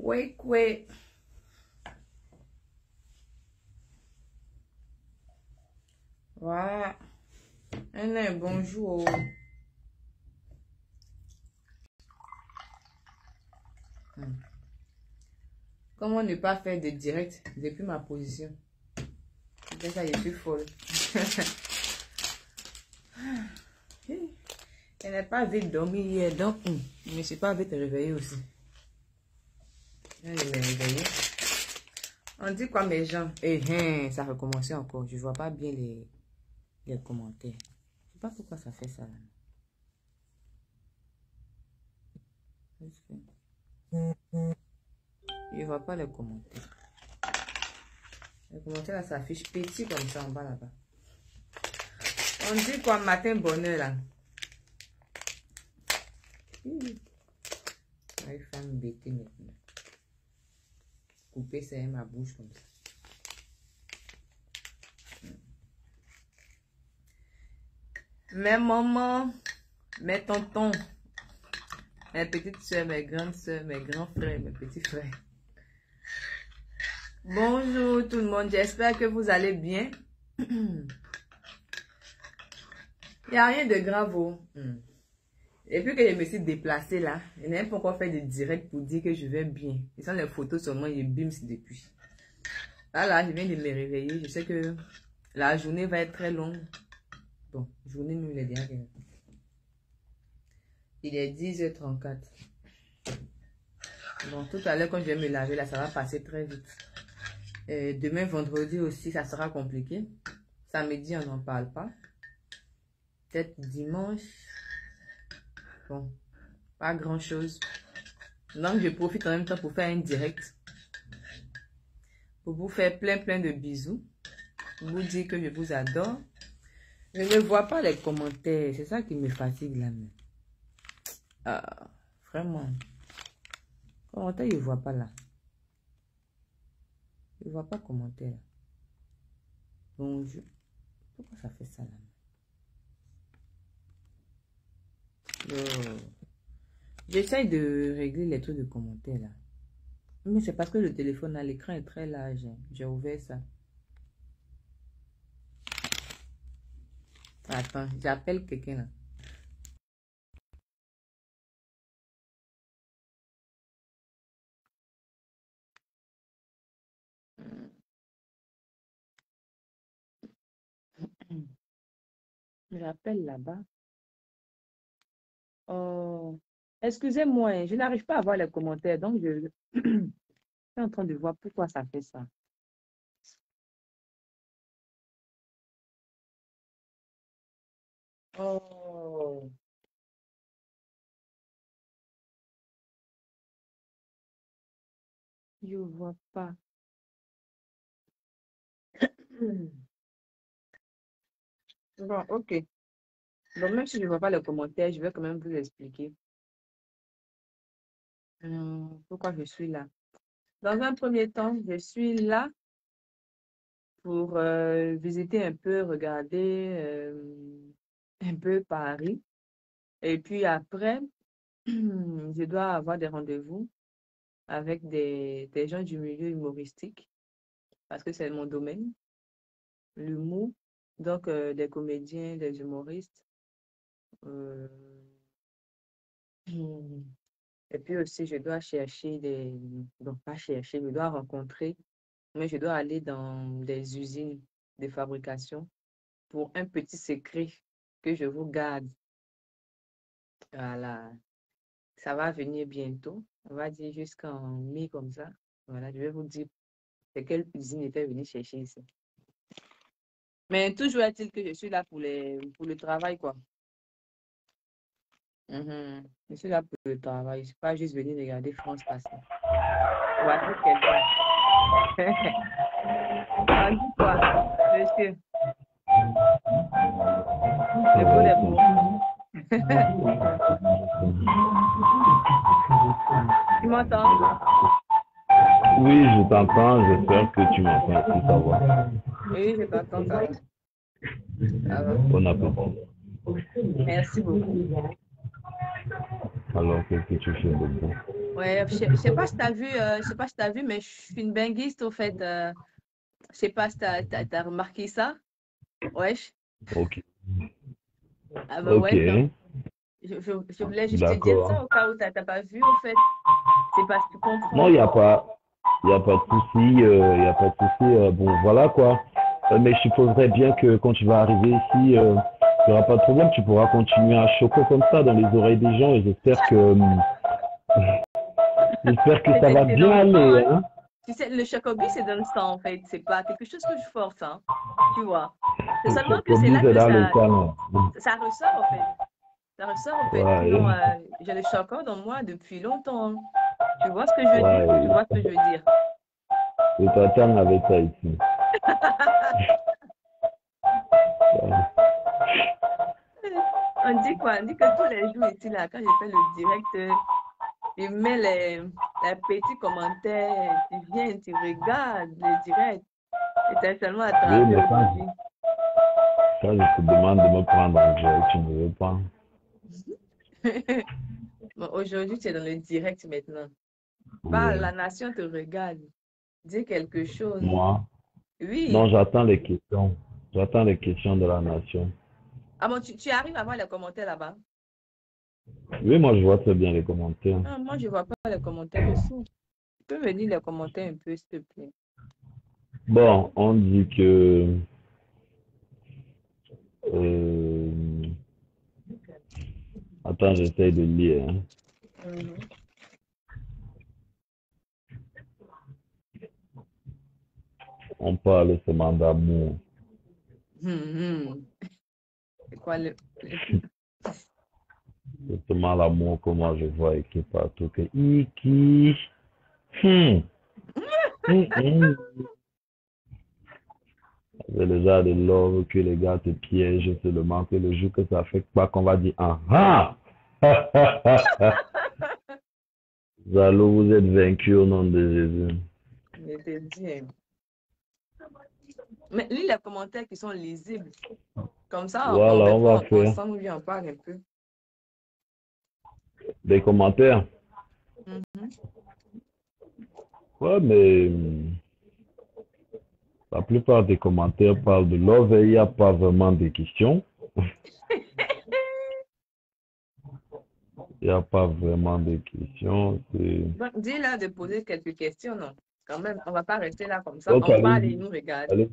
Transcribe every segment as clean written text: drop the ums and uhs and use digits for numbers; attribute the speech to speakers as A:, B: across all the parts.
A: Ouais. Voilà. Bonjour. Comment ne pas faire de direct depuis ma position? C'est ça, je suis folle. Elle n'a pas vite dormi hier, donc je ne me suis pas vite réveillée aussi. Je vais me réveiller. On dit quoi mes gens? Ça a recommencé encore. Je ne vois pas bien les commentaires. Je ne sais pas pourquoi ça fait ça là. Je ne vois pas les commentaires. Les commentaires là s'affichent petit comme ça en bas là-bas. On dit quoi matin bonheur là? Il faut me bêter maintenant. Couper ça ma bouche comme ça. Mes mamans, mes tontons, mes petites soeurs, mes grandes soeurs, mes grands frères, mes petits frères. Bonjour tout le monde, j'espère que vous allez bien. Il n'y a rien de grave. Et puis que je me suis déplacée là, je n'ai même pas encore fait de direct pour dire que je vais bien. Ce sont les photos seulement, je bims depuis. Là, je viens de me réveiller. Je sais que la journée va être très longue. Bon, journée même les dernières. Il est 10h34. Bon, tout à l'heure quand je vais me laver là, ça va passer très vite. Demain, vendredi aussi, ça sera compliqué. Samedi, on n'en parle pas. Peut-être dimanche. Bon, pas grand chose. Donc, je profite en même temps pour faire un direct. Pour vous faire plein de bisous. Pour vous dire que je vous adore. Je ne vois pas les commentaires. C'est ça qui me fatigue là même. Vraiment. Commentaire, je ne vois pas là. Je ne vois pas commentaire. Bonjour. Pourquoi ça fait ça là? J'essaye de régler les trucs de commentaires là. Mais c'est parce que le téléphone à l'écran est très large. J'ai ouvert ça. Attends, j'appelle quelqu'un là. J'appelle là-bas. Oh, excusez-moi, je n'arrive pas à voir les commentaires, donc je suis en train de voir pourquoi ça fait ça. Oh, je vois pas. Bon, ok. Donc, même si je ne vois pas les commentaires, je vais quand même vous expliquer pourquoi je suis là. Dans un premier temps, je suis là pour visiter un peu, regarder un peu Paris. Et puis après, je dois avoir des rendez-vous avec des gens du milieu humoristique parce que c'est mon domaine, l'humour. Donc, des comédiens, des humoristes. euh, Et puis aussi, je dois chercher donc pas chercher, je dois rencontrer, mais je dois aller dans des usines de fabrication pour un petit secret que je vous garde. Voilà, ça va venir bientôt. On va dire jusqu'en mai comme ça. Voilà, je vais vous dire c'est quelle usine était venue chercher ici. Mais toujours est-il que je suis là pour le travail, quoi. Je suis là pour le travail. Je ne suis pas juste venue regarder France passer. Voici quelqu'un. On dit quoi, monsieur? Le beau des beaux. Tu m'entends?
B: Oui, je t'entends. J'espère que tu m'entends aussi, ça va.
A: Oui, je t'entends, ça va. Ça va.
B: Bon appétit.
A: Merci beaucoup.
B: Alors, qu'est-ce que tu fais de bon?
A: Ouais, je sais pas si t'as vu, je sais pas si t'as vu, mais je suis une benguiste au fait. Je sais pas si t'as remarqué ça. Wesh.
B: Ok.
A: Ah bah
B: Ok.
A: ouais, donc je voulais juste te dire
B: D'accord.
A: ça au cas où t'as pas vu au fait. C'est parce que tu
B: Non,
A: comprends.
B: il n'y a pas. Il n'y a pas de souci. Il y a pas de souci. Bon, voilà quoi. Mais je supposerais bien que quand tu vas arriver ici, il n'y aura pas de problème. Tu pourras continuer à choquer comme ça dans les oreilles des gens et j'espère que ça va
A: C'est dans
B: bien
A: le sang,
B: aller,
A: hein.
B: hein.
A: Tu sais, le chocobi, c'est dans le sang en fait. C'est pas quelque chose que je force, hein. Tu vois. C'est
B: Le
A: seulement que c'est
B: chocobis,
A: là
B: c'est
A: que
B: dans le sang.
A: ça ressort en fait. Ça ressort en fait. Sinon,
B: Ouais.
A: j'ai le chocolat dans moi depuis longtemps, hein. Tu vois ce que je veux dire? Tu
B: Ouais.
A: vois ce que je veux dire?
B: Je t'attends avec ça ici. Ouais.
A: On dit quoi? On dit que tous les jours ici, là, quand je fais le direct, je mets les petits commentaires. Tu viens, tu regardes le direct. Et t'as seulement
B: Oui,
A: attrapé
B: mais
A: aujourd'hui.
B: quand je te demande de me prendre en direct, tu ne veux pas.
A: Bon, aujourd'hui, tu es dans le direct maintenant. Parle,
B: Oui.
A: la nation te regarde. Dis quelque chose.
B: Moi, non,
A: Oui.
B: j'attends les questions. J'attends les questions de la nation.
A: Ah bon, tu arrives à voir les commentaires là-bas?
B: Oui, moi, je vois très bien les commentaires.
A: Ah, moi, je ne vois pas les commentaires ici. Tu peux me dire les commentaires un peu, s'il te plaît.
B: Bon, on dit que euh, attends, j'essaie de lire, hein.
A: Mhm.
B: On parle seulement d'amour.
A: Mhm. C'est quoi
B: C'est seulement l'amour que moi je vois écrit partout. Que Iki. Hmm. Hmm. C'est le genre de love que les gars te piègent seulement que le jour que ça fait pas qu'on va dire ah ah. Zalo, vous êtes vaincu au nom de Jésus.
A: Je te dis, hein. Mais lis les commentaires qui sont lisibles. Comme ça, on
B: Voilà, on va
A: répond
B: faire
A: ensemble, oui, on parle un peu.
B: des commentaires.
A: Mhm.
B: Ouais, mais la plupart des commentaires parlent de love et il n'y a pas vraiment de questions. Il n'y a pas vraiment de questions.
A: Bon, dis-leur de poser quelques questions, non? Quand même, on ne va pas rester là comme ça.
B: Donc,
A: On parle et ils
B: allez-y.
A: nous regardent.
B: Allez.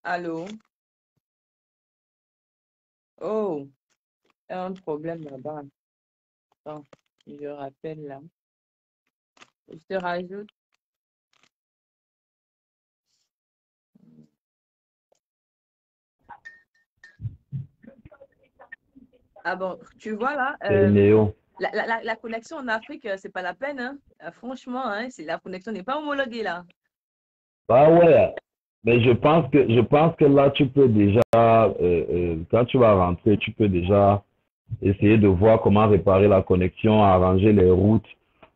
A: Allô? Oh, il y a un problème là-bas. Attends, je rappelle là. Je te rajoute. Ah bon, tu vois là,
B: C'est Néo.
A: la connexion en Afrique, c'est pas la peine, hein. Franchement, hein, la connexion n'est pas homologuée là.
B: Ah ouais. Mais je pense que là, tu peux déjà, quand tu vas rentrer, tu peux déjà essayer de voir comment réparer la connexion, arranger les routes.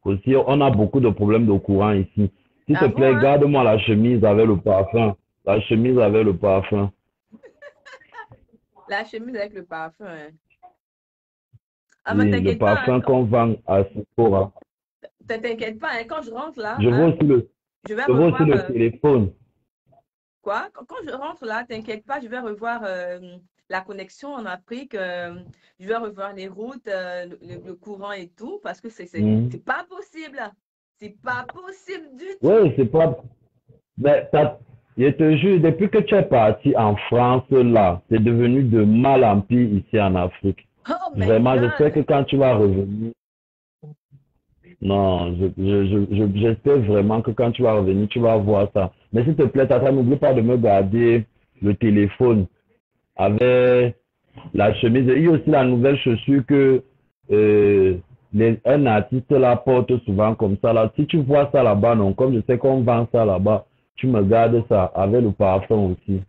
B: Aussi, on a beaucoup de problèmes de courant ici. S'il te
A: Ah bon,
B: plaît,
A: hein?
B: garde-moi la chemise avec le parfum. La chemise avec le parfum.
A: La chemise avec le parfum, hein. Ah, mais
B: Oui, le
A: t'inquiète pas, hein,
B: parfum qu'on vend à Sephora.
A: t'inquiète pas, hein, quand je rentre là,
B: Je veux
A: hein,
B: aussi le,
A: je vais
B: je veux aussi
A: revoir
B: le téléphone.
A: quoi? Quand je rentre là, t'inquiète pas, je vais revoir la connexion en Afrique, je vais revoir les routes, le courant et tout, parce que
B: Hmm.
A: c'est pas possible. C'est pas possible du tout.
B: Oui, c'est pas. Mais je te jure, depuis que tu es parti en France, là, c'est devenu de mal en pire ici en Afrique.
A: Oh my
B: Vraiment, j'espère que
A: God!
B: quand tu vas revenir, non, j'espère vraiment que quand tu vas revenir, tu vas voir ça. Mais s'il te plaît, Tata, n'oublie pas de me garder le téléphone avec la chemise. Il y a aussi la nouvelle chaussure que euh, un artiste la porte souvent comme ça. Là. Si tu vois ça là-bas, non, comme je sais qu'on vend ça là-bas, tu me gardes ça avec le parfum aussi.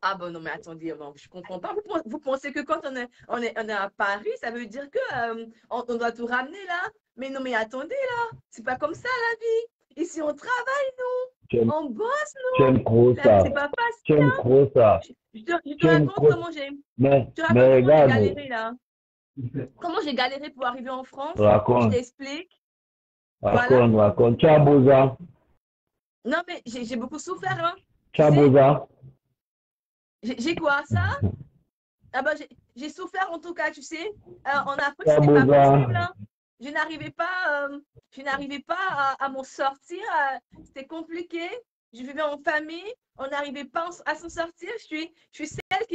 A: Ah bon, non, mais attendez, non, je comprends pas. Vous pensez que quand on est à Paris, ça veut dire que on doit tout ramener là? Mais non, mais attendez là, c'est pas comme ça la vie. Ici, on travaille,
B: Tu aimes,
A: on bosse,
B: tu aimes trop
A: nous. Là,
B: ça.
A: c'est pas
B: Tu
A: facile.
B: aimes trop ça.
A: Je te
B: Tu aimes
A: raconte
B: quoi?
A: comment j'ai, je te raconte
B: Mais
A: comment j'ai
B: regarde,
A: galéré là. Comment j'ai galéré pour arriver en France. Je
B: raconte,
A: t'explique. Voilà.
B: raconte. Tu as Boza,
A: Non, mais j'ai beaucoup souffert, hein.
B: tu
A: Tu
B: as
A: sais,
B: Boza,
A: j'ai quoi, ça? Ah ben, j'ai souffert en tout cas, tu sais. En Afrique,
B: tu as
A: c'était pas possible,
B: Boza.
A: hein. Je n'arrivais pas à m'en sortir. C'était compliqué. Je vivais en famille. On n'arrivait pas à s'en sortir. Je suis celle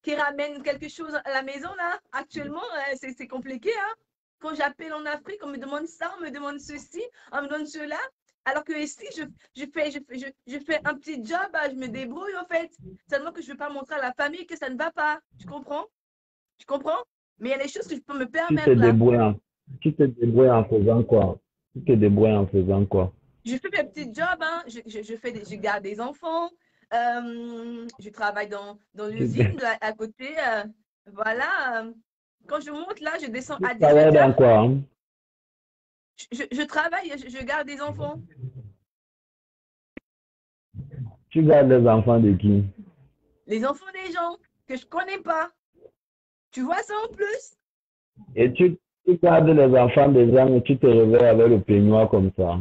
A: qui ramène quelque chose à la maison, là. Actuellement, c'est compliqué, hein. Quand j'appelle en Afrique, on me demande ça, on me demande ceci, on me demande cela. Alors que ici, je fais un petit job, je me débrouille, en fait. Seulement que je ne veux pas montrer à la famille que ça ne va pas. Tu comprends? Tu comprends? Mais il y a des choses que je peux me
B: Tu te
A: permettre là.
B: débrouilles en, tu te débrouilles en faisant quoi? Tu te débrouilles en faisant quoi?
A: Je fais mes petits jobs, hein. Je garde des enfants. Je travaille dans
B: Tu,
A: l'usine à côté. Voilà. Quand je monte là, je descends
B: tu
A: à
B: travailles
A: 18
B: dans
A: heures.
B: quoi? Hein?
A: Je travaille, je garde des enfants.
B: Tu gardes les enfants de qui?
A: Les enfants des gens que je ne connais pas. Tu vois ça en plus?
B: Et tu gardes les enfants des gens et tu te réveilles avec le peignoir comme ça.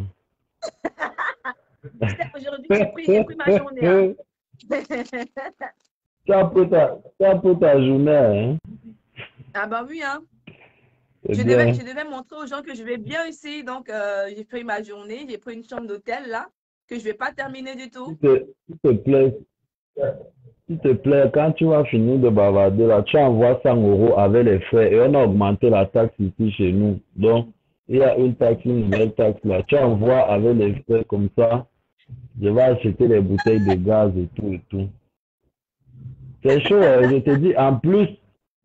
A: Aujourd'hui, j'ai pris ma journée, hein.
B: Tu as pris ta journée, hein?
A: Ah bah oui, hein.
B: C'est bien.
A: Je devais montrer aux gens que je vais bien ici. Donc, j'ai pris ma journée, j'ai pris une chambre d'hôtel là, que je ne vais pas terminer du tout.
B: S'il te plaît, s'il te plaît, quand tu vas finir de bavarder là, tu envoies 100 euros avec les frais et on a augmenté la taxe ici chez nous. Donc, il y a une taxe, une nouvelle taxe là. Tu envoies avec les frais comme ça. Je vais acheter les bouteilles de gaz et tout et tout. C'est chaud, hein. Je te dis, en plus,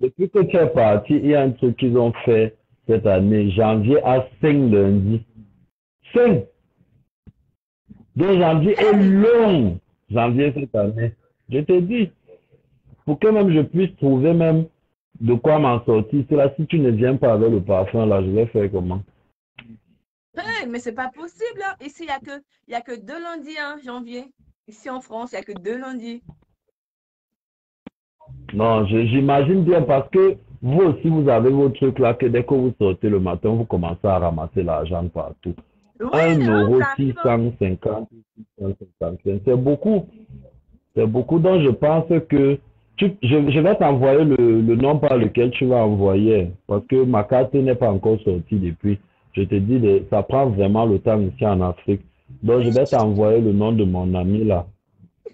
B: depuis que tu es parti, il y a un truc qu'ils ont fait cette année, janvier à 5 lundi. 5! Donc janvier est
A: Hey!
B: long, janvier cette année. Je te dis, pour que même je puisse trouver même de quoi m'en sortir, c'est là, si tu ne viens pas avec le parfum, là, je vais faire comment?
A: Hey, mais c'est pas possible, hein. Ici, il y a que 2 lundis, hein, janvier. Ici en France, il n'y a que 2 lundis.
B: Non, j'imagine bien parce que vous aussi, vous avez vos trucs là que dès que vous sortez le matin, vous commencez à ramasser l'argent partout.
A: Oui,
B: Un
A: hein,
B: euro
A: ça
B: six
A: arrive, hein.
B: cent cinquante, 655, c'est beaucoup. C'est beaucoup. Donc, je pense que je vais t'envoyer le nom par lequel tu vas envoyer parce que ma carte n'est pas encore sortie depuis. Je te dis, ça prend vraiment le temps ici en Afrique. Donc, je vais t'envoyer le nom de mon ami là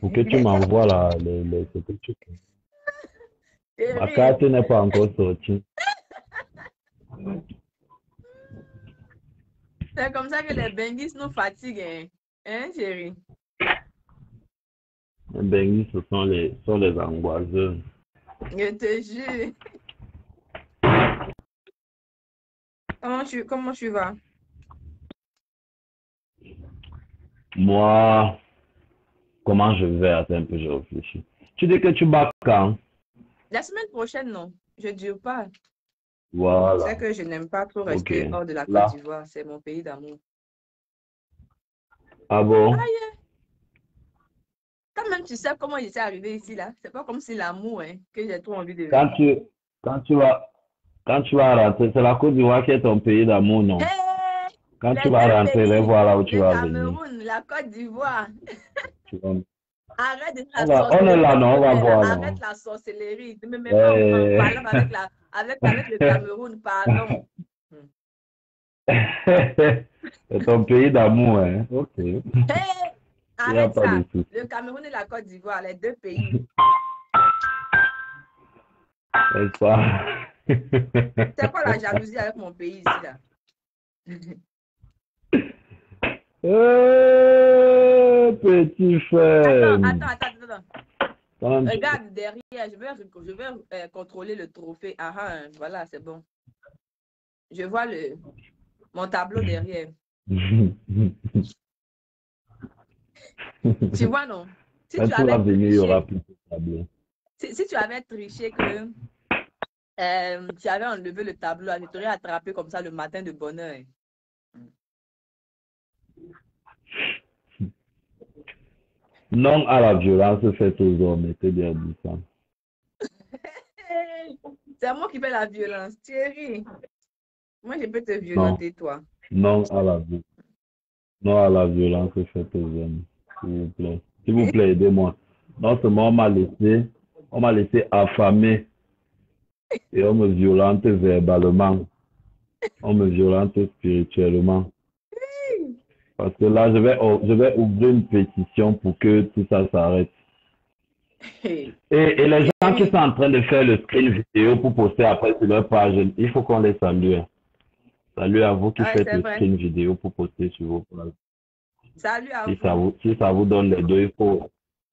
B: pour que tu m'envoies ce que tu fais. Ma
A: Chérie,
B: carte n'est pas encore sortie.
A: c'est comme ça que les benguis nous fatiguent, hein, hein, chérie?
B: Ben, ce sont les angoisseurs.
A: Je te jure. Comment tu vas?
B: Moi, comment je vais? Attends un peu, je réfléchis. Tu dis que tu bats quand?
A: La semaine prochaine, non. Je ne dure pas. C'est
B: Voilà.
A: que je n'aime pas trop
B: Ok.
A: rester hors de la Côte
B: Là.
A: d'Ivoire. C'est mon pays d'amour.
B: Ah bon?
A: Aïe, quand même, tu sais comment je suis arrivée ici, là. C'est pas comme si l'amour, hein, que j'ai trop envie de
B: Quand
A: venir.
B: tu, quand tu vas, quand tu vas rentrer, c'est la Côte d'Ivoire qui est ton pays d'amour, non?
A: Hey,
B: Quand tu
A: les
B: vas
A: deux
B: rentrer, va
A: pays,
B: voir là où tu
A: le
B: vas venir.
A: Cameroun, la Côte d'Ivoire.
B: Tu vas-
A: Arrête de la
B: On est
A: sorcellerie
B: là,
A: que tu
B: non? On
A: me
B: va
A: fais là.
B: voir,
A: Arrête
B: non?
A: la sorcellerie. Ne me mets pas en
B: Euh,
A: palabre avec le Cameroun, pardon. Hmm.
B: C'est ton pays d'amour, hein? Ok. Il
A: Hey,
B: n'y a
A: arrête
B: pas
A: ça.
B: de souci.
A: Le Cameroun et la Côte d'Ivoire, les deux pays.
B: N'est-ce pas?
A: C'est quoi la jalousie avec mon pays ici, là?
B: Petit
A: Attends,
B: frère.
A: attends, attends, attends.
B: Quand tu-
A: Regarde derrière, je vais contrôler le trophée. Ah, ah, voilà, c'est bon. Je vois mon tableau derrière. Tu vois, non? Si
B: Quand
A: tu
B: tu vas
A: avais
B: venir, il y aura
A: triché,
B: plus de tableau.
A: si tu avais triché que tu avais enlevé le tableau, je t'aurais attrapé comme ça le matin de bonne heure.
B: Non à la violence faite aux hommes, était bien dit ça.
A: Hey, c'est moi qui fais la violence, Thierry. Moi, je peux te
B: Non,
A: violenter, toi.
B: non à la, non à la violence faite aux hommes, s'il vous plaît. S'il vous plaît, aidez-moi. Non seulement on m'a laissé affamé et on me violente verbalement, on me violente spirituellement. Parce que là, je vais ouvrir une pétition pour que tout ça s'arrête.
A: Hey,
B: Et les gens qui
A: Thierry.
B: sont en train de faire le screen vidéo pour poster après sur leur page, il faut qu'on les salue. Salut à vous qui
A: Ah ouais,
B: faites
A: c'est
B: le
A: vrai.
B: screen vidéo pour poster sur vos pages.
A: Salut à vous.
B: Si ça vous donne les deux,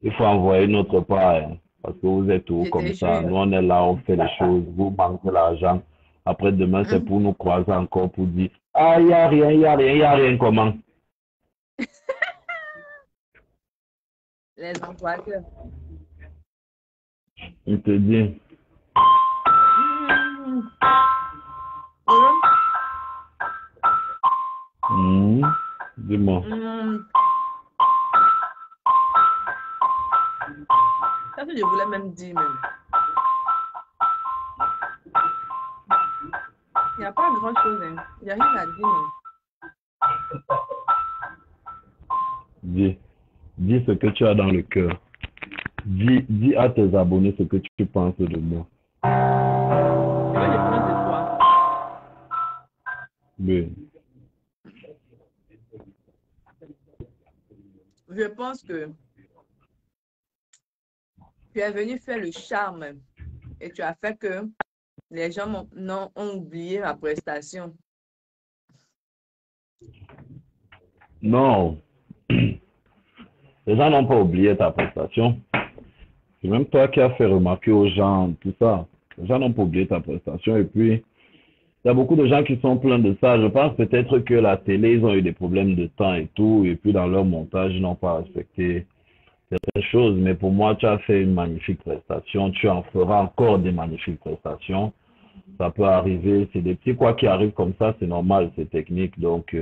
B: il faut envoyer notre part. Hein, parce que vous êtes tout
A: Je te
B: comme ça.
A: jure.
B: Nous, on est là, on fait les choses. Vous manquez l'argent. Après, demain, c'est
A: Hum,
B: pour nous croiser encore pour dire, ah, il n'y a rien, il n'y a rien, il n'y a rien. Comment?
A: Les employeurs.
B: Il te dit,
A: Hum, hum,
B: hmm, dis-moi.
A: hum. Ça que je voulais même dire, même. Il n'y a pas grand-chose, hein. Il n'y a rien à dire, non.
B: Dis, dis ce que tu as dans le cœur. Dis à tes abonnés ce que tu penses de moi.
A: Ce que je pense de toi,
B: Oui.
A: je pense que tu es venu faire le charme et tu as fait que les gens ont oublié ma prestation.
B: Non, les gens n'ont pas oublié ta prestation. C'est même toi qui as fait remarquer aux gens tout ça. Les gens n'ont pas oublié ta prestation. Et puis, il y a beaucoup de gens qui sont pleins de ça. Je pense peut-être que la télé, ils ont eu des problèmes de temps et tout. Et puis, dans leur montage, ils n'ont pas respecté certaines choses. Mais pour moi, tu as fait une magnifique prestation. Tu en feras encore des magnifiques prestations. Ça peut arriver. C'est des petits quoi qui arrivent comme ça. C'est normal, c'est technique. Donc,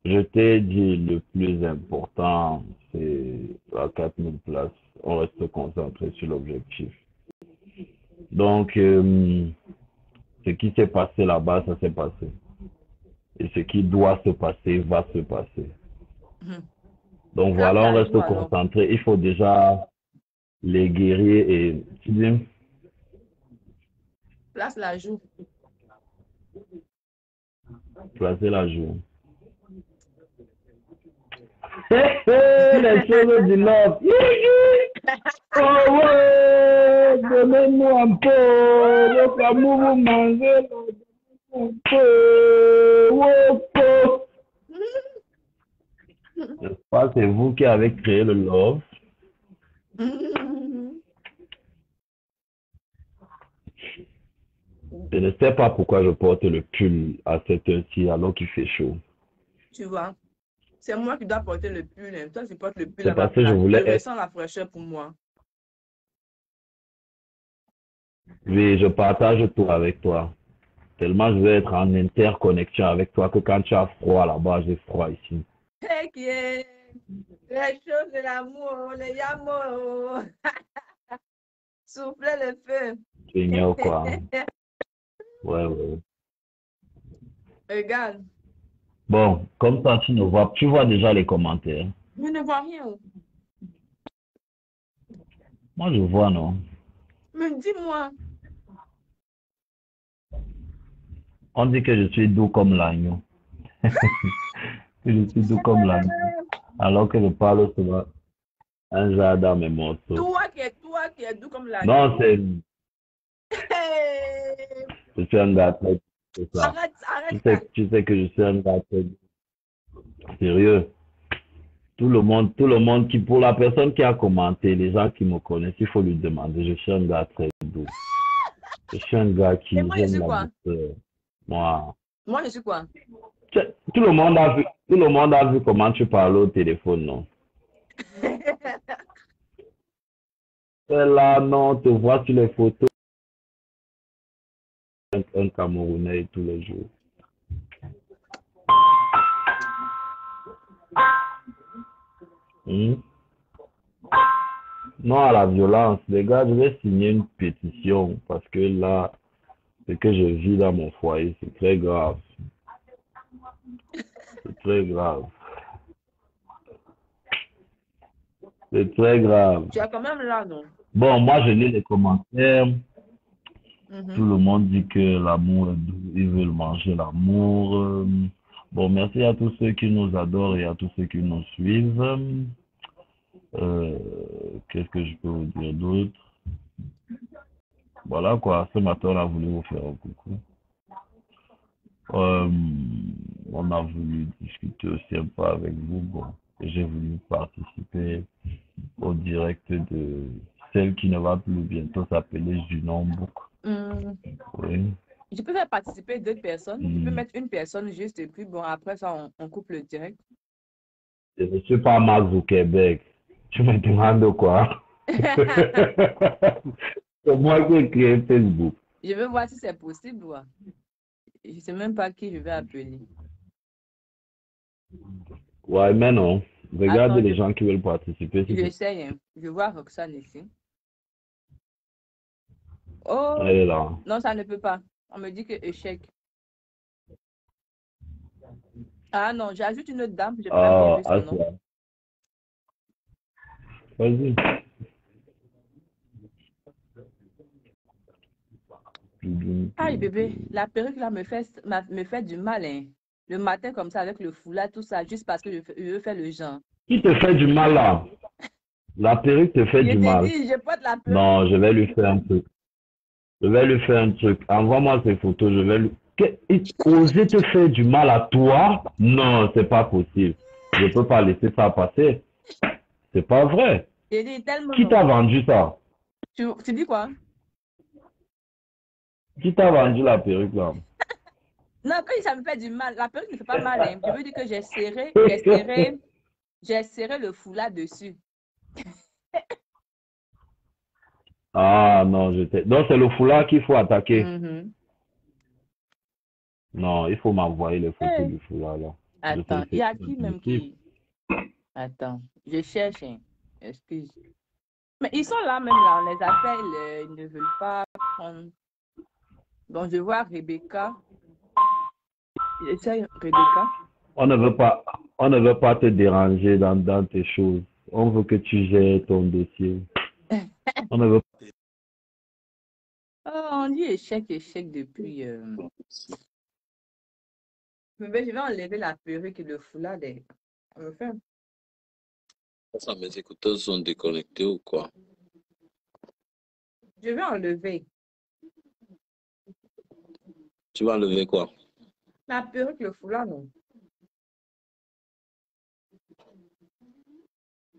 B: je t'ai dit le plus important, c'est à 4000 places. On reste concentré sur l'objectif. Donc, ce qui s'est passé là-bas, ça s'est passé. Et ce qui doit se passer, va se passer.
A: Mhm.
B: Donc
A: Place
B: voilà, on
A: la
B: reste
A: joue alors.
B: concentré. Il faut déjà les guerriers et, tu dis,
A: Place la joue.
B: placer la joue. Les choses du Nord. Oh ouais, donnez-nous un peu. Le fameux vous mangez un peu. Oh, oh. N'est-ce pas, c'est vous qui avez créé le love. Je ne sais pas pourquoi je porte le pull à cette heure-ci alors qu'il fait chaud.
A: Tu vois, c'est moi qui dois porter le pull, hein. Toi, tu portes le pull
B: C'est
A: à ma
B: parce que je
A: place. Je
B: voulais être,
A: ressens la fraîcheur pour moi.
B: oui, je partage tout avec toi. Tellement je vais être en interconnexion avec toi que quand tu as froid là-bas, j'ai froid ici.
A: Hey, qui est les choses de l'amour, les yamours. Soufflez le feu.
B: Tu ignores quoi, hein? Ouais, ouais.
A: Regarde,
B: Bon, comme ça, tu vois déjà les commentaires.
A: je ne vois rien.
B: Moi, je vois, non.
A: Mais dis-moi.
B: On dit que je suis doux comme l'agneau. Que je suis doux comme l'agneau. Alors que je parle souvent un jardin mes morceaux.
A: Toi qui es doux comme l'agneau.
B: Non, c'est,
A: Hey,
B: je suis un gars très, c'est ça.
A: arrête, arrête ça.
B: Tu sais que je suis un gars très sérieux. Tout le monde qui, pour la personne qui a commenté, les gens qui me connaissent, il faut lui demander. Je suis un gars très doux. Je suis un gars
A: Et
B: qui,
A: moi, je
B: j'aime
A: suis
B: la
A: quoi?
B: douceur. Moi,
A: Moi, je suis quoi?
B: tout le monde a vu comment tu parles au téléphone, non? Et là, non, on te voit sur les photos, un Camerounais tous les jours. Hmm? Non à la violence. Les gars, je vais signer une pétition parce que là, ce que je vis dans mon foyer, c'est très grave. C'est très grave. C'est très grave.
A: Tu es quand même là, non?
B: Bon, moi, je lis les commentaires. Tout
A: Mhm.
B: le monde dit que l'amour est doux. Ils veulent manger l'amour. Bon, merci à tous ceux qui nous adorent et à tous ceux qui nous suivent. Euh, Qu'est-ce que je peux vous dire d'autre? Voilà quoi, ce matin, on a voulu vous faire un coucou. Euh, on a voulu discuter aussi un peu avec vous. Bon, j'ai voulu participer au direct de celle qui ne va plus bientôt s'appeler Junon Book.
A: Hmm.
B: Oui.
A: Je peux faire participer d'autres personnes. Je peux
B: Hmm.
A: mettre une personne juste et puis bon, après ça, on coupe le direct.
B: Je ne suis pas Mark Zuckerberg. Tu me demandes quoi? C'est moi qui ai créé Facebook.
A: Je vais voir si c'est possible. Ouais. Je ne sais même pas qui je vais appeler.
B: Ouais, mais non. Regardez
A: Attends,
B: les gens qui veulent participer.
A: j'essaye. Hein. Je vois Roxane ici. Oh,
B: Elle est là.
A: non, ça ne peut pas. On me dit que échec. Ah non, j'ajoute une autre dame. Je n'ai pas bien
B: Ah,
A: vu son nom.
B: Asia. Vas-y.
A: Aïe, bébé, la perruque là me fait du mal. Hein. Le matin, comme ça, avec le foulard, tout ça, juste parce que je veux faire le genre.
B: Qui te fait du mal là? La perruque te fait
A: Je
B: du
A: t'ai
B: mal.
A: dit, je porte la perruque.
B: Non, je vais lui faire un truc. Je vais lui faire un truc. Envoie-moi ces photos. Je vais lui. Oser te faire du mal à toi? Non, c'est pas possible. Je peux pas laisser ça passer. C'est pas vrai.
A: J'ai dit tellement
B: Qui
A: non.
B: t'a vendu ça?
A: Tu dis quoi?
B: Qui t'a vendu la perruque là?
A: Non, quand ça me fait du mal, la perruque ne fait pas mal. Hein. Je veux dire que j'ai serré le foulard dessus.
B: Ah non, donc c'est le foulard qu'il faut attaquer.
A: Mhm.
B: Non, il faut m'envoyer les photos
A: Hey,
B: du foulard là. Je sais,
A: attends, il y
B: c'est
A: a qui même
B: intuitif.
A: qui... Attends, je cherche. Hein. Excuse. Mais ils sont là même là, on les appelle, ils ne veulent pas prendre. Bon, je vois Rebecca. J'essaie Rebecca.
B: On ne veut pas te déranger dans tes choses. On veut que tu gères ton dossier. On ne veut
A: Oh, on dit échec, échec depuis. Mais je vais enlever la perruque et le foulard. Ça me fait-
C: Ça, mes écouteurs sont déconnectés ou quoi?
A: Je vais enlever
C: Tu vas enlever quoi?
A: la perruque, le foulard, non.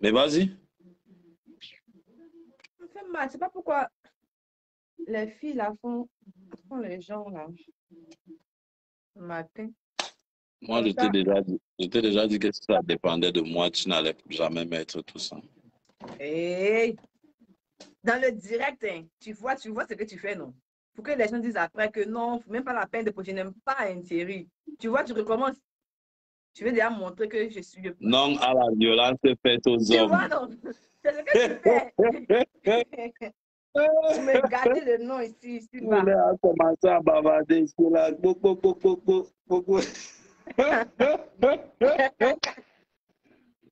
C: Mais vas-y.
A: Ça me fait mal. Je sais pas pourquoi les filles là font les gens là le matin.
C: Moi,
A: Comme ça.
C: je t'ai déjà dit que si ça dépendait de moi, tu n'allais jamais mettre tout ça.
A: Hey, dans le direct, hein, tu vois ce que tu fais, non? Pour que les gens disent après que non, même pas la peine de je n'aime pas un Thierry. Tu vois, tu recommences. Tu veux déjà montrer que je suis le...
C: Non à la violence faite aux
A: Tu vois,
C: hommes.
A: non? C'est ce que tu fais. Tu me gâtes le nom ici
C: Vous
A: bas.
C: a commencé à bavarder ici là.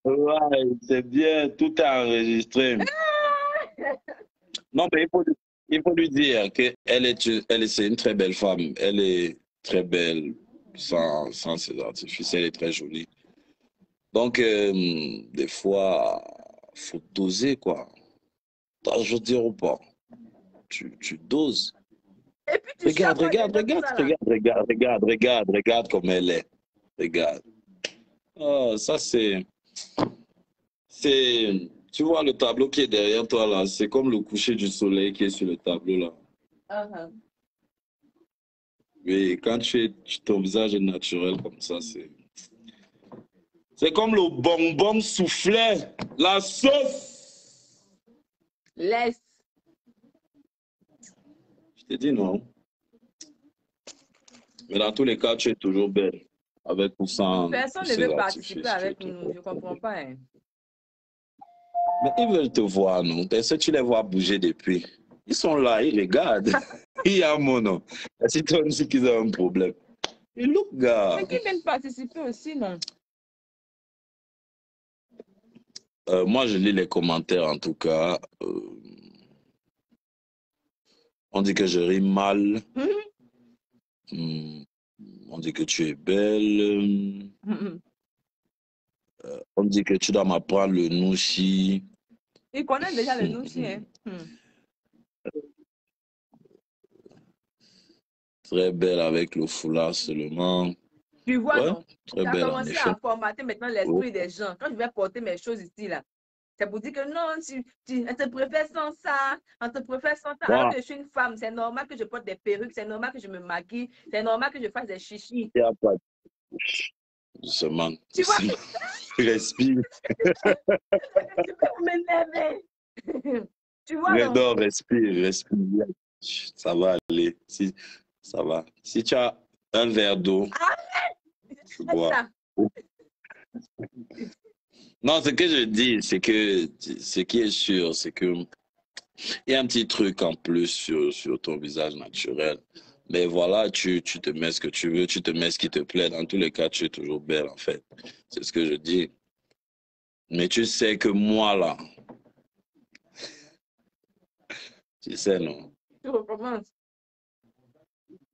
C: Ouais, c'est bien, tout est enregistré. Non, mais il faut lui dire c'est une très belle femme. Elle est très belle, sans ses artifices. Elle est très jolie. Donc, des fois, faut doser, quoi. Je veux dire ou pas. Tu doses.
A: Et puis tu chopes les gens, tout ça là.
C: Regarde comme elle est. Regarde. Ah, ça, tu vois le tableau qui est derrière toi, là. C'est comme le coucher du soleil qui est sur le tableau, là.
A: Uh-huh.
C: Et quand ton visage est naturel comme ça, c'est comme le bonbon soufflé, la sauce.
A: Laisse.
C: Je te dis non. Mais dans tous les cas, tu es toujours belle. Avec ou sans
A: Personne
C: tous
A: ne
C: ces
A: veut
C: artifices.
A: participer avec nous. Je ne comprends pas. Hein.
C: Mais ils veulent te voir, non? Est-ce que tu les vois bouger depuis? Ils sont là, ils regardent. Il y a mon nom. Si tu dis qu'ils ont un problème. Et look, gars.
A: Mais qui viennent participer aussi, non?
C: Moi, je lis les commentaires, en tout cas. On dit que je rime mal. On dit que tu es belle. On dit que tu dois m'apprendre le nouchi.
A: Ils connaissent déjà le nouchi, hein?
C: Très belle avec le foulard seulement.
A: Tu vois,
C: Ouais,
A: non?
C: très
A: Tu as
C: belle en
A: commencé
C: effet.
A: à formater maintenant l'esprit des gens. Quand je vais porter mes choses ici, là, c'est pour dire que non, on te préfère sans ça, on te préfère sans ça. Alors
C: Wow.
A: que je suis une femme, c'est normal que je porte des perruques, c'est normal que je me maquille, c'est normal que je fasse des chichis.
C: Il n'y a pas de... Doucement.
A: Tu vois?
C: Respire.
A: Tu peux m'énerver. Tu vois, non?
C: Non, respire. Ça va aller. Si, ça va. Si tu as un verre d'eau, tu bois. Non, ce que je dis, c'est que ce qui est sûr, c'est que il y a un petit truc en plus sur ton visage naturel. Mais voilà, tu te mets ce que tu veux, tu te mets ce qui te plaît. Dans tous les cas, tu es toujours belle, en fait. C'est ce que je dis. Mais tu sais que moi, là, tu sais, non?
A: Tu recommences.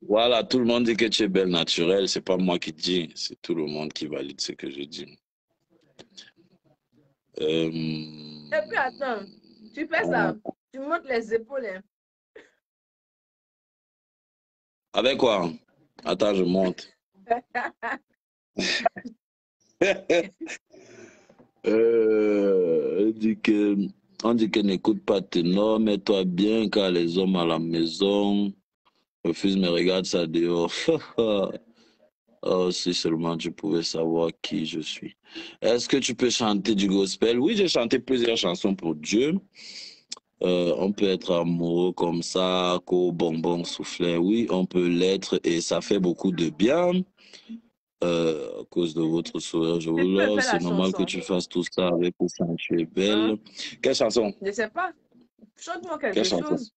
C: Voilà, tout le monde dit que tu es belle naturelle. C'est pas moi qui dis, c'est tout le monde qui valide ce que je dis.
A: Et puis attends, tu fais ça, tu montes les épaules. Hein.
C: Avec quoi? Attends, je monte. On dit que n'écoute pas tes normes, mets-toi bien car les hommes à la maison refusent, mais regarde ça dehors. Oh, si seulement tu pouvais savoir qui je suis. Est-ce que tu peux chanter du gospel? Oui, j'ai chanté plusieurs chansons pour Dieu. On peut être amoureux comme ça, qu'au bonbon soufflé. Oui, on peut l'être et ça fait beaucoup de bien. À cause de votre sourire, je vous
A: Tu peux
C: le
A: faire la
C: c'est normal que
A: chanson.
C: tu fasses tout ça avec ça, tu es belle.
A: Hein?
C: Quelle chanson?
A: Je ne sais pas. Chante-moi quelque
C: Quelle chanson?
A: chose.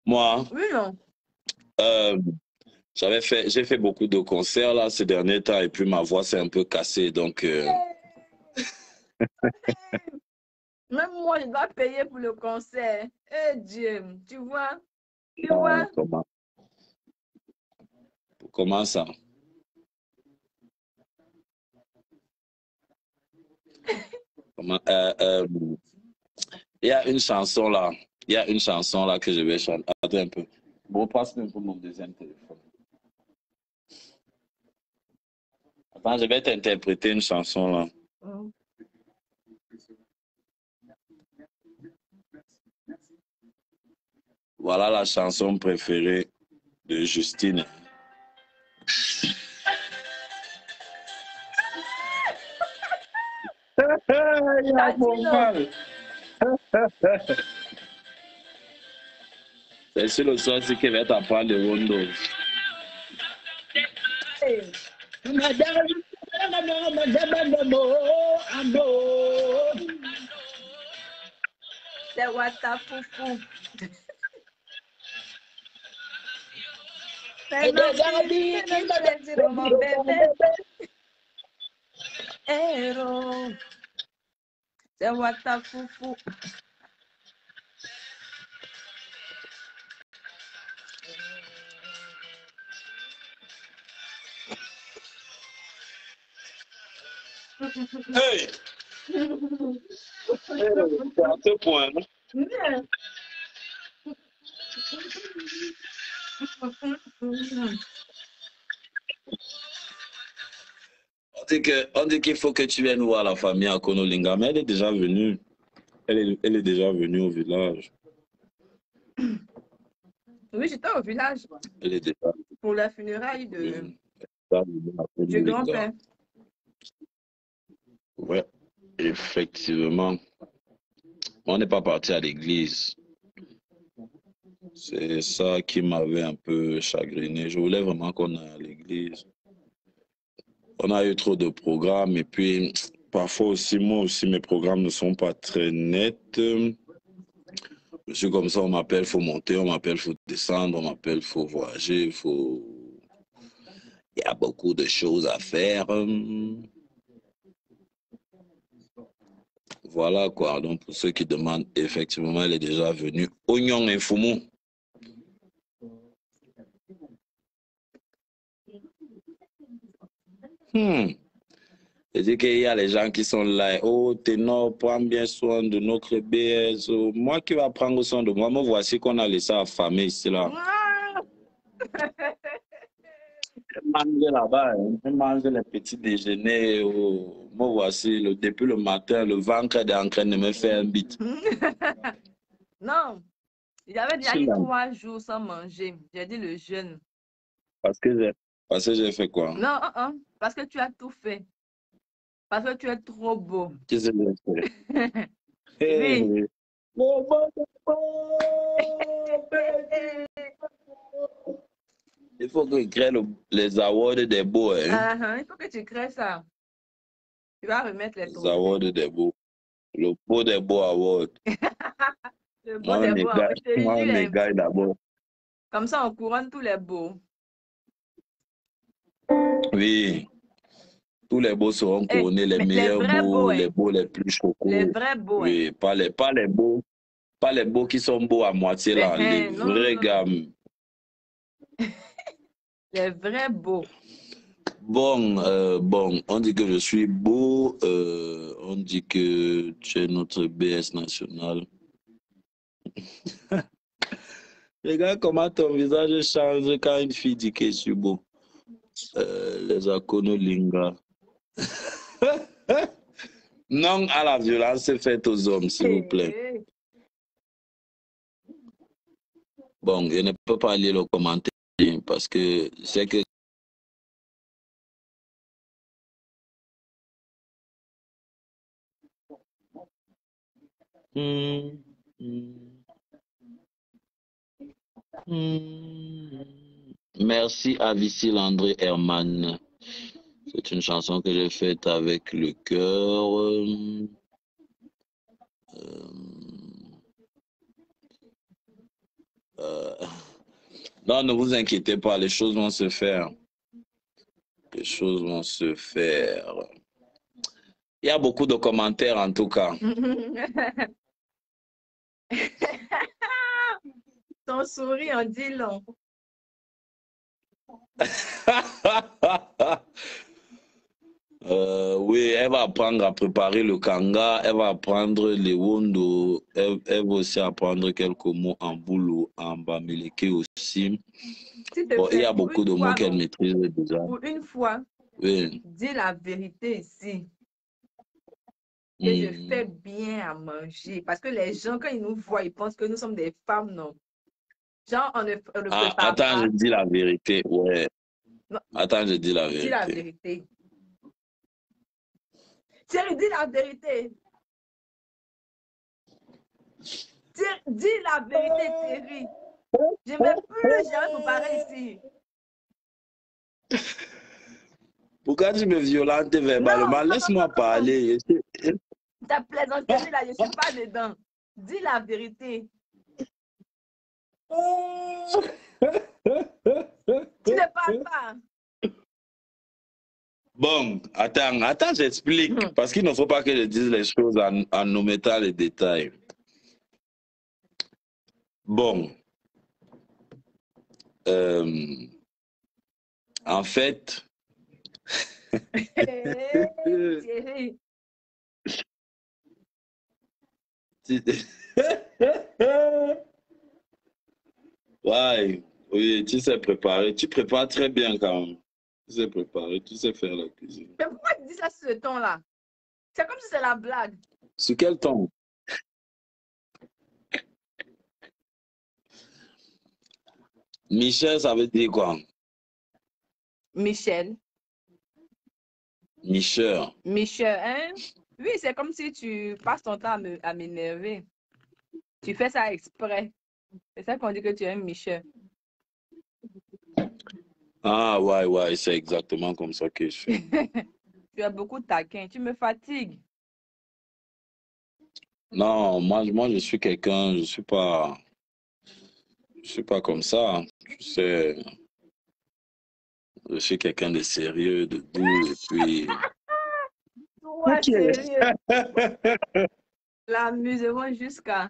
C: Moi,
A: Oui, non.
C: j'ai fait beaucoup de concerts là ces derniers temps et puis ma voix s'est un peu cassée donc.
A: Même moi, je dois payer pour le concert. Eh Dieu, tu vois? Tu vois?
C: Comment ça? Il y a une chanson là. Il y a une chanson là que je vais chanter. Attends un peu. Bon, passe-moi un peu mon deuxième téléphone. Attends, je vais t'interpréter une chanson là. Voilà la chanson préférée de Justine. C'est sur le soir qui va t'apprendre de Windows.
A: C'est Watafoufou. C'est mon bébé. Héros. C'est Watafoufou.
C: Hey! C'est à ce point. On dit qu'il faut que tu viennes voir la famille à Konolinga, mais elle est déjà venue. Elle est déjà venue au village.
A: Oui, j'étais au village.
C: Elle est déjà
A: pour la funéraille
C: du
A: grand-père.
C: Ouais, effectivement. On n'est pas parti à l'église. C'est ça qui m'avait un peu chagriné. Je voulais vraiment qu'on aille à l'église. On a eu trop de programmes et puis parfois aussi, moi aussi, mes programmes ne sont pas très nets. Je suis comme ça, on m'appelle, il faut monter, on m'appelle, il faut descendre, on m'appelle, il faut voyager, il y a beaucoup de choses à faire. Voilà quoi. Donc, pour ceux qui demandent, effectivement, elle est déjà venue. Oignon et Foumou. Je dis qu'il y a les gens qui sont là. Oh, Ténor, prends bien soin de notre BS. Oh, moi qui va prendre soin de moi, me voici qu'on a laissé affamer ici là. Elle mange là-bas, elle mange les petits déjeuners. Oh, me voici, depuis le matin, le ventre est en train de me faire un bit.
A: Non, j'avais déjà eu 3 jours sans manger. J'ai dit le jeûne.
C: Parce que j'ai fait quoi?
A: Non, parce que tu as tout fait. Parce que tu es trop beau.
C: Qu'est-ce que j'ai fait?
A: Oui.
C: Il faut que je crée les awards des beaux. Hein?
A: Il faut que tu crées ça. Tu vas remettre les
C: Les awards des beaux. Le beau des beaux awards.
A: Le beau des beaux awards.
C: Moi, on égaye d'abord.
A: Comme ça, on couronne tous les beaux.
C: Oui. Tous les beaux seront couronnés, les meilleurs beaux, les beaux les plus chocos.
A: Les vrais beaux.
C: Oui, pas les beaux. Pas les beaux qui sont beaux à moitié là. Les vrais gars.
A: Les vrais beaux.
C: Bon, on dit que je suis beau. On dit que tu es notre BS national. Regarde comment ton visage change quand une fille dit que je suis beau. Les Akonolinga. Non à la violence faite aux hommes, s'il vous plaît. Bon, je ne peux pas lire le commentaire parce que c'est que Merci à Vicile André Herman. C'est une chanson que j'ai faite avec le cœur. Non, ne vous inquiétez pas, les choses vont se faire. Les choses vont se faire. Il y a beaucoup de commentaires en tout cas.
A: Ton sourire en dit long.
C: Oui, elle va apprendre à préparer le kanga, elle va apprendre les wondo, elle va aussi apprendre quelques mots en boulot, en bamileke aussi. Bon, il y a beaucoup de mots qu'elle maîtrise déjà.
A: Pour une fois,
C: oui.
A: Dis la vérité ici. Que je fais bien à manger. Parce que les gens, quand ils nous voient, ils pensent que nous sommes des femmes, non. Genre, on ne prépare pas.
C: Attends, je dis la vérité, ouais. Non. Attends, je dis la vérité.
A: Dis la vérité. Thierry, dis la vérité. Dis la vérité, Thierry. Je ne vais plus jamais vous parler ici.
C: Pourquoi tu me violentes verbalement? Laisse-moi parler.
A: Ta plaisanterie là, je ne suis pas dedans. Dis la vérité. Tu ne parles pas.
C: Bon, attends, j'explique. Parce qu'il ne faut pas que je dise les choses en omettant les détails. Bon. En fait...
A: Thierry.
C: Ouais, oui, tu sais préparer. Tu prépares très bien quand même. Tu sais préparer, tu sais faire la cuisine.
A: Mais pourquoi tu dis ça sur ce ton-là? C'est comme si c'est la blague.
C: Sur quel ton? Michel, ça veut dire quoi?
A: Michel.
C: Michel.
A: Michel, hein? Oui, c'est comme si tu passes ton temps à m'énerver. Tu fais ça exprès. C'est ça qu'on dit que tu aimes Michel.
C: Ah, ouais, c'est exactement comme ça que je fais.
A: Tu es beaucoup taquin. Tu me fatigues.
C: Non, moi, je suis quelqu'un, je suis pas comme ça. Tu sais, je suis quelqu'un de sérieux, de doux, et puis.
A: Toi,
C: Ok.
A: sérieux. L'amuseront jusqu'à.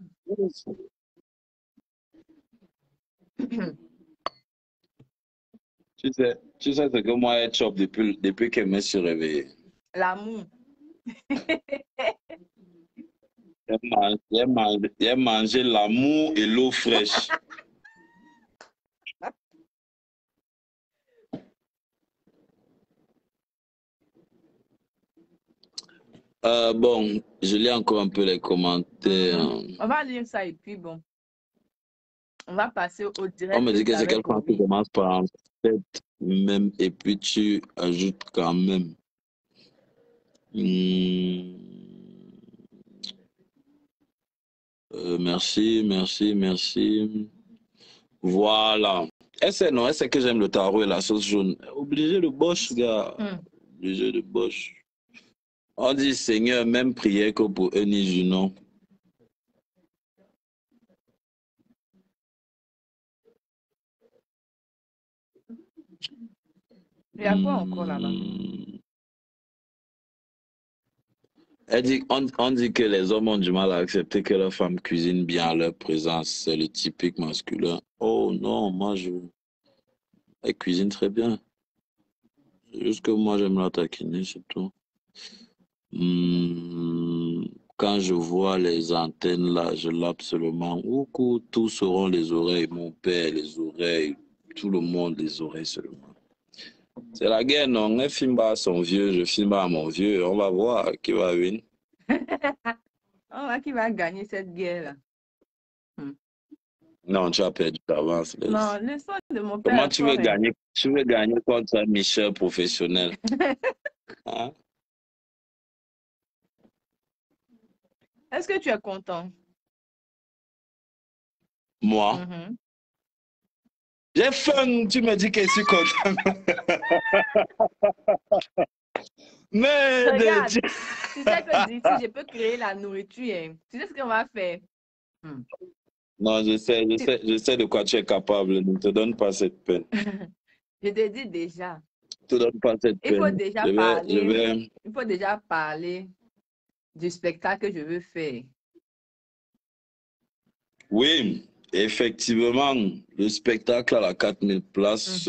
C: Tu sais ce que moi, elle chope depuis qu'elle me suis réveillé.
A: L'amour.
C: Elle mangeait l'amour et l'eau fraîche. Bon, je lis encore un peu les commentaires.
A: On va lire ça et puis bon. On va passer au
C: On
A: direct
C: me
A: que
C: dit
A: je
C: que c'est
A: t'avais
C: quelqu'un qui
A: promis.
C: commence par en fait même et puis tu ajoutes quand même. Hmm. Merci, merci, merci. Voilà. Non, est-ce que j'aime le tarot et la sauce jaune? Obligé de boche, gars. Obligé de boche. On dit Seigneur, même prière que pour un non.
A: Il y a quoi encore là-bas?
C: On dit que les hommes ont du mal à accepter que leur femme cuisine bien à leur présence. C'est le typique masculin. Oh non, elle cuisine très bien. C'est juste que moi, j'aime la taquiner, c'est tout. Quand je vois les antennes là, je l'ai absolument. Oukou, tous auront les oreilles. Mon père, les oreilles. Tout le monde, les oreilles seulement. C'est la guerre, non? Un film à son vieux, je filme à mon vieux. On va voir qui va venir.
A: On va qui va gagner cette guerre-là.
C: Non, tu as perdu d'avance.
A: Non, l'histoire de mon père.
C: Comment tu veux gagner? Tu veux gagner contre un Michel professionnel? Hein?
A: Est-ce que tu es content?
C: Moi? J'ai faim, tu me dis que je suis content. Mais
A: regarde, tu sais que d'ici, je peux créer la nourriture. Tu sais ce qu'on va faire?
C: Non, je sais de quoi tu es capable. Ne te donne pas cette peine.
A: Je te dis déjà.
C: Ne te donne pas cette peine.
A: Il faut déjà parler. Il faut déjà parler du spectacle que je veux faire.
C: Oui, effectivement, le spectacle à la 4000 places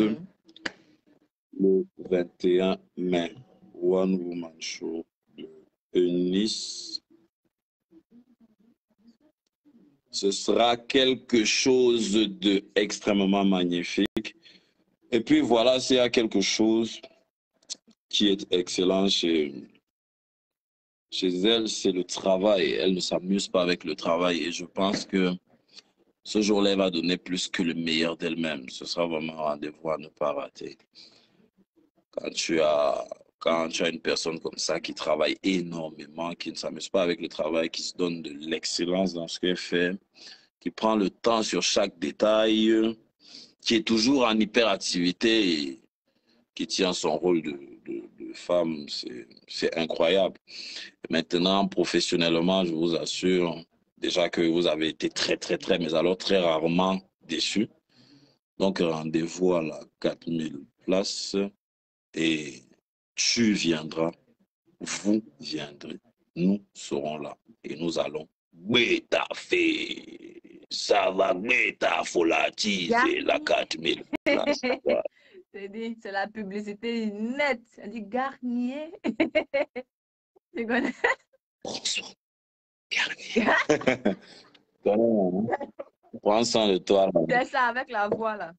C: le 21 mai. One Woman Show de Nice. Ce sera quelque chose de extrêmement magnifique. Et puis voilà, s'il y a quelque chose qui est excellent chez elle, c'est le travail. Elle ne s'amuse pas avec le travail. Et je pense que ce jour-là, elle va donner plus que le meilleur d'elle-même. Ce sera vraiment un rendez-vous à ne pas rater. Quand tu as une personne comme ça qui travaille énormément, qui ne s'amuse pas avec le travail, qui se donne de l'excellence dans ce qu'elle fait, qui prend le temps sur chaque détail, qui est toujours en hyperactivité et qui tient son rôle de femme, c'est incroyable. Maintenant, professionnellement, je vous assure déjà que vous avez été très, très, très, mais alors très rarement déçus. Donc, rendez-vous à la 4000 places et tu viendras, vous viendrez, nous serons là et nous allons bétaffer. Ça va métafolatiser la 4000 places.
A: C'est la publicité nette. Elle dit Garnier. Tu connais?
C: François Garnier. Prends soin de toi.
A: C'est ça avec la voix là.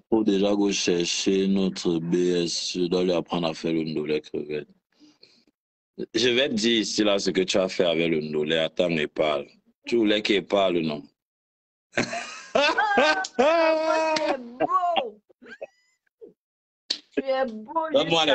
C: Pour déjà go chercher notre BS, je dois lui apprendre à faire le ndolé crevette. Je vais te dire ici là ce que tu as fait avec le ndolé. Attends, mais parle. Tu voulais qu'il parle, non?
A: C'est beau. Tu es beau,
C: Donne-moi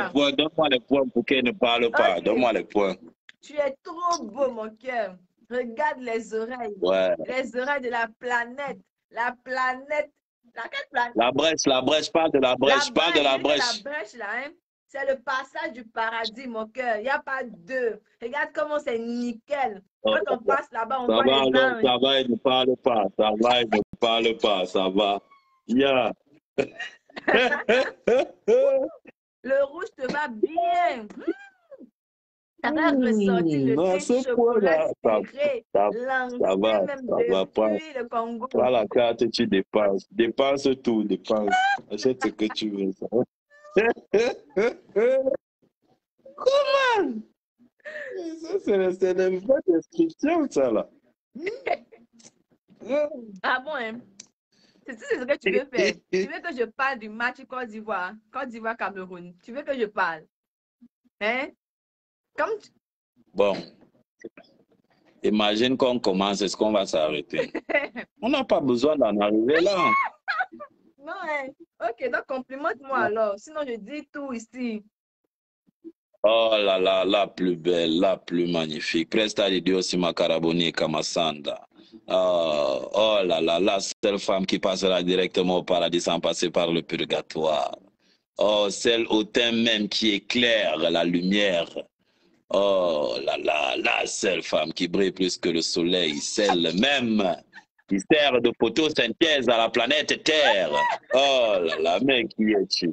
C: les points pour qu'elle ne parle pas. Okay. Donne-moi les points.
A: Tu es trop beau, mon cœur. Regarde les oreilles.
C: Ouais.
A: Les oreilles de la planète. La planète Laquelle planète?
C: La brèche, parle de la brèche, parle de la
A: La
C: brèche.
A: brèche, là, hein, c'est le passage du paradis, mon cœur. Il n'y a pas deux. Regarde comment c'est nickel.
C: Oh,
A: Quand on passe là-bas, on
C: ça
A: voit
C: va
A: les
C: alors,
A: anges.
C: ça va, il ne parle pas, ça va, il ne parle pas, ça va. Yeah.
A: Le rouge te va bien. Ça va ressortir le
C: À
A: thé
C: ce
A: chocolat
C: point-là,
A: sucré,
C: ça va,
A: l'ancien même
C: ça va.
A: depuis le Congo.
C: Prends la carte, tu dépenses. Dépense tout, dépense. Achète ce que tu veux. Ça. Comment? Ça, c'est une vraie description, ça, là.
A: Ah bon, hein? C'est ce que tu veux faire. Tu veux que je parle du match Côte d'Ivoire, Cameroun. Tu veux que je parle? Hein? Comme
C: Bon, imagine qu'on commence, est-ce qu'on va s'arrêter? On n'a pas besoin d'en arriver là.
A: Non, hein? Ok, donc complimente-moi alors. Sinon, je dis tout ici.
C: Oh là là, la plus belle, la plus magnifique. Presta di Dio si macaraboni Kamasanda. Oh là là, la seule femme qui passera directement au paradis sans passer par le purgatoire. Oh, celle au teint même qui éclaire la lumière. Oh là là, la seule femme qui brille plus que le soleil, celle même qui sert de photosynthèse à la planète Terre. Oh là là, mais qui es-tu?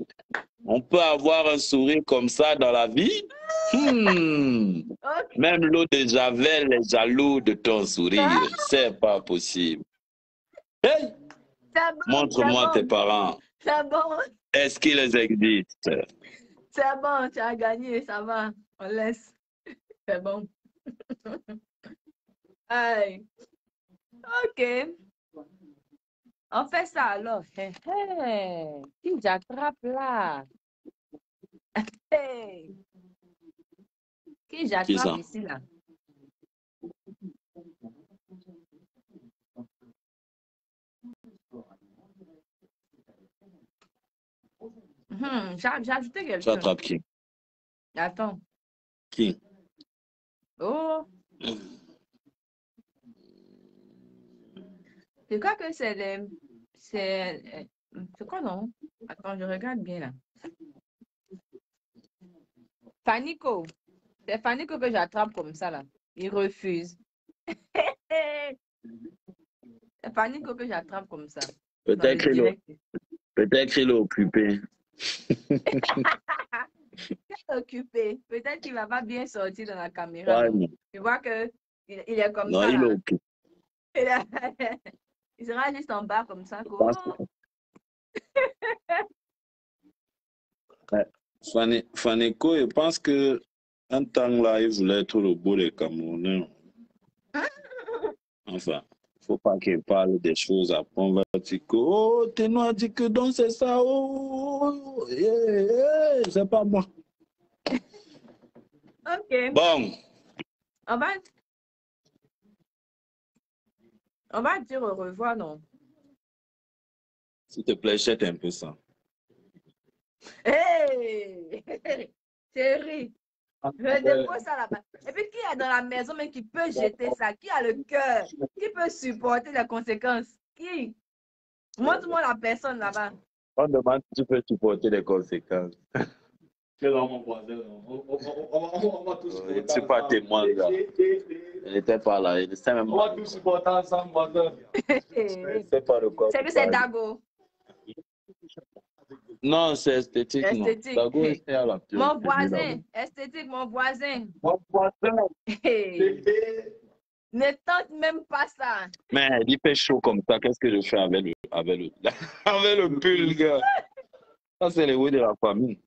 C: On peut avoir un sourire comme ça dans la vie?
A: Ok,
C: Même l'eau de Javel est jaloux de ton sourire. C'est pas possible. Hey,
A: c'est bon, c'est
C: montre-moi tes
A: bon.
C: parents.
A: C'est bon,
C: Est-ce qu'ils existent?
A: c'est bon, tu as gagné, ça va. On laisse. C'est bon. Aïe. Ok. On fait ça alors. Hé, hé. Qui j'attrape là? Hey. Qui
C: Qui
A: j'attrape
C: ça?
A: ici là? J'ai ajouté
C: Tu
A: quelqu'un.
C: attrapes qui?
A: Attends.
C: Qui?
A: Oh, je crois que c'est les. C'est quoi non? Attends, je regarde bien là. Fanico. C'est Fanico que j'attrape comme ça là. Il refuse. C'est Fanico que j'attrape comme ça. Dans le
C: Peut-être
A: direct.
C: qu'il est occupé.
A: Occupé. Peut-être qu'il va pas bien sortir dans la caméra,
C: Ouais,
A: non? Tu vois que il est comme
C: non,
A: ça
C: il est
A: là.
C: occupé.
A: Il sera juste en bas comme ça.
C: Ouais. Faneco, je pense que un temps là, il voulait être le beau des Camerounais. Enfin, il ne faut pas qu'il parle des choses. Après, on va dire que, oh, Téno a dit que donc c'est ça. Oh, c'est pas moi.
A: Ok.
C: Bon,
A: On va, on va dire au revoir, non?
C: s'il te plaît, jette un peu ça.
A: Hey! Chérie, je dépose ça là-bas. Et puis, qui est dans la maison, mais qui peut jeter ça? Qui a le cœur? Qui peut supporter les conséquences? Qui? Montre-moi la personne là-bas.
C: On demande si tu peux supporter les conséquences.
D: C'est dans mon voisin. On va tous supporter.
C: Tu n'es pas témoin, là. Il n'était pas là. Il ne sait même
D: On va
C: pas.
D: tous supporter ensemble, voisin.
C: Il sait pas de quoi.
A: C'est que c'est Dago.
C: Non, c'est esthétique.
A: Esthétique.
C: Non. Dago est à la
A: Mon voisin. Esthétique, mon voisin.
C: Mon voisin.
A: Hey. Ne tente même pas ça.
C: Mais il fait chaud comme ça. Qu'est-ce que je fais avec le, avec le pull, gars? Ça, c'est les bruits de la famille.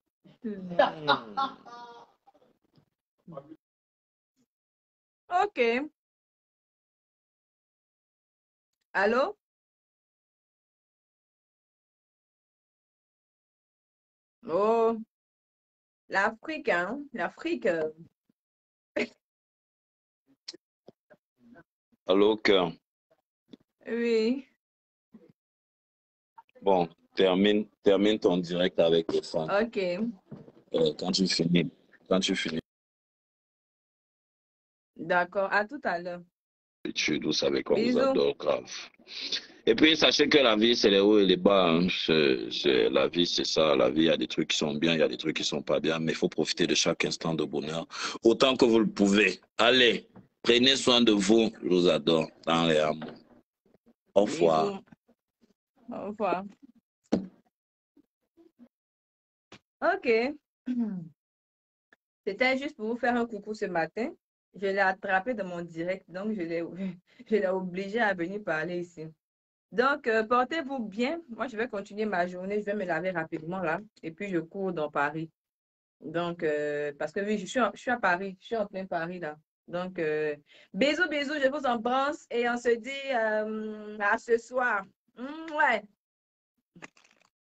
A: Ok. Allô? Oh, l'Afrique, hein? L'Afrique.
C: Allô, cœur.
A: Oui.
C: Bon, termine ton direct avec les fans.
A: Ok.
C: Quand tu finis. Quand tu finis,
A: D'accord. À tout à l'heure.
C: tu douce avec on vous
A: Bisous.
C: adore grave. Et puis, sachez que la vie, c'est les hauts et les bas. Hein. La vie, c'est ça. La vie, il y a des trucs qui sont bien, il y a des trucs qui sont pas bien, mais il faut profiter de chaque instant de bonheur autant que vous le pouvez. Allez, prenez soin de vous. Je vous adore dans les amours. Au revoir.
A: Bisous. Au revoir. OK. C'était juste pour vous faire un coucou ce matin. Je l'ai attrapé dans mon direct, donc je l'ai obligé à venir parler ici. Donc, portez-vous bien. Moi, je vais continuer ma journée. Je vais me laver rapidement là. Et puis, je cours dans Paris. Donc, parce que oui, je suis à Paris. Je suis en plein Paris là. Donc, bisous, bisous. Je vous embrasse et on se dit à ce soir. Ouais.